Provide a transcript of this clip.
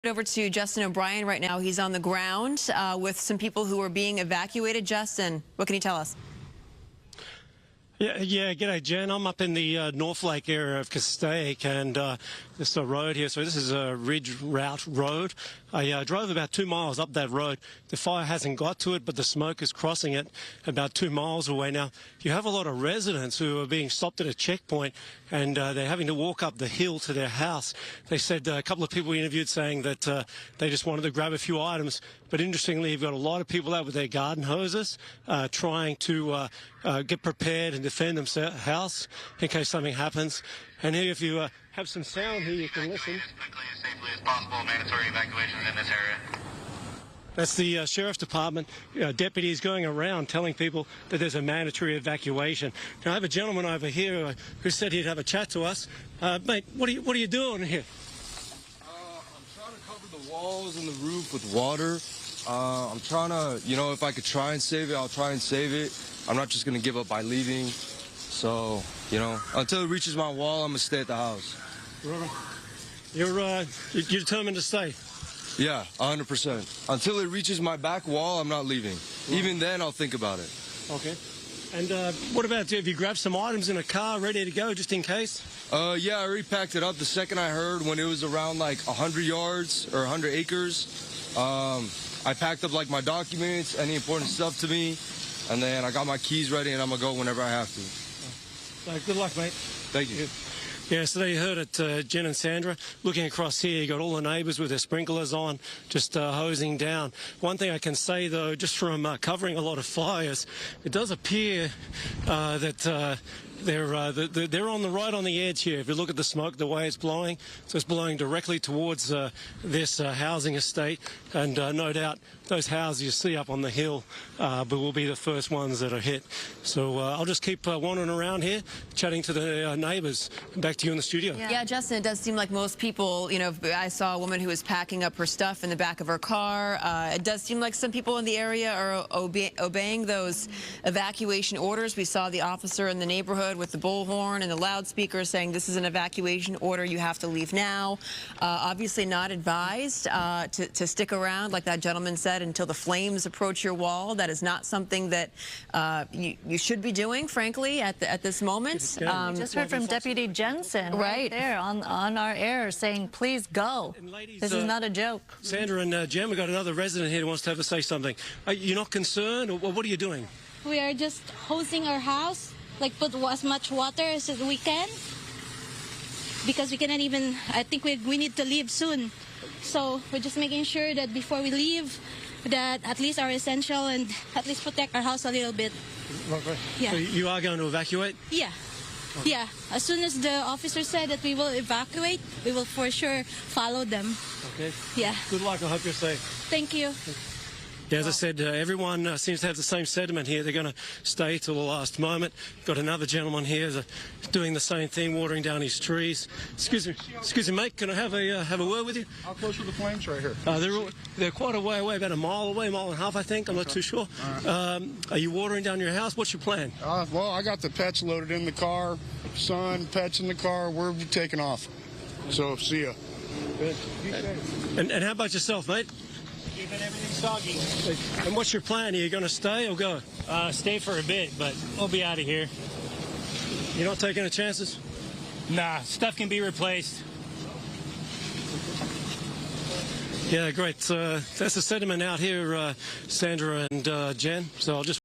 Over to Justin O'Brien right now. He's on the ground with some people who are being evacuated. Justin, what can you tell us? Yeah. G'day, Jen. I'm up in the North Lake area of Castaic, and this is a road here. So this is a Ridge Route road. I drove about 2 miles up that road. The fire hasn't got to it, but the smoke is crossing it about 2 miles away. Now, you have a lot of residents who are being stopped at a checkpoint, and they're having to walk up the hill to their house. They said a couple of people we interviewed saying that they just wanted to grab a few items. But interestingly, you've got a lot of people out with their garden hoses trying to get prepared and defend themselves in case something happens. And here, if you have some sound here, you can listen. As quickly as safely as possible, mandatory evacuations in this area. That's the Sheriff's Department deputies going around telling people that there's a mandatory evacuation. Now, I have a gentleman over here who said he'd have a chat to us. Mate, what are you doing here? I'm trying to cover the walls and the roof with water. I'm trying to, if I could try and save it, I'll try and save it. I'm not just going to give up by leaving. So, until it reaches my wall, I'm going to stay at the house. You're determined to stay? Yeah, 100%. Until it reaches my back wall, I'm not leaving. Right. Even then, I'll think about it. Okay. And what about, have you grabbed some items in a car ready to go just in case? Yeah, I already packed it up the second I heard when it was around like 100 yards or 100 acres. I packed up like my documents, any important stuff to me, and then I got my keys ready and I'm going to go whenever I have to. Good luck, mate. Thank you. Yeah, so they heard it, Jen and Sandra. Looking across here, you got all the neighbours with their sprinklers on, just hosing down. One thing I can say, though, just from covering a lot of fires, it does appear that they're on the edge here. If you look at the smoke, the way it's blowing, so it's blowing directly towards this housing estate, and no doubt those houses you see up on the hill will be the first ones that are hit. So I'll just keep wandering around here, chatting to the neighbours. Back to you in the studio. Yeah, Justin, it does seem like most people, I saw a woman who was packing up her stuff in the back of her car. It does seem like some people in the area are obeying those evacuation orders. We saw the officer in the neighborhood with the bullhorn and the loudspeaker saying this is an evacuation order, you have to leave now. Obviously not advised to stick around, like that gentleman said, until the flames approach your wall. That is not something that you should be doing, frankly, at this moment. Just heard from Deputy Jensen right there on our air saying, please go. Ladies, this is not a joke. Sandra and Jen, we've got another resident here who wants to have to say something. Are you not concerned, or what are you doing? We are just hosing our house, like put as much water as we can, because we cannot even, I think we need to leave soon. So we're just making sure that before we leave, that at least our essential and at least protect our house a little bit. Okay. Yeah. So you are going to evacuate? Yeah. Okay. Yeah. As soon as the officer said that we will evacuate, we will for sure follow them. Okay. Yeah. Good luck. I hope you're safe. Thank you. Yeah, as I said, everyone seems to have the same sentiment here. They're going to stay till the last moment. Got another gentleman here doing the same thing, watering down his trees. Excuse me, mate. Can I have a word with you? How close are the flames right here? They're quite a way away, about a mile away, mile and a half, I think. I'm not too sure. Right. Are you watering down your house? What's your plan? Well, I got the pets loaded in the car. Son, pets in the car. We're taking off. So, see ya. Good. And how about yourself, mate? Keeping everything soggy. And what's your plan? Are you going to stay or go? Stay for a bit, but we'll be out of here. You're not taking any chances? Nah, stuff can be replaced. Yeah, great. That's the sentiment out here, Sandra and Jen. So I'll just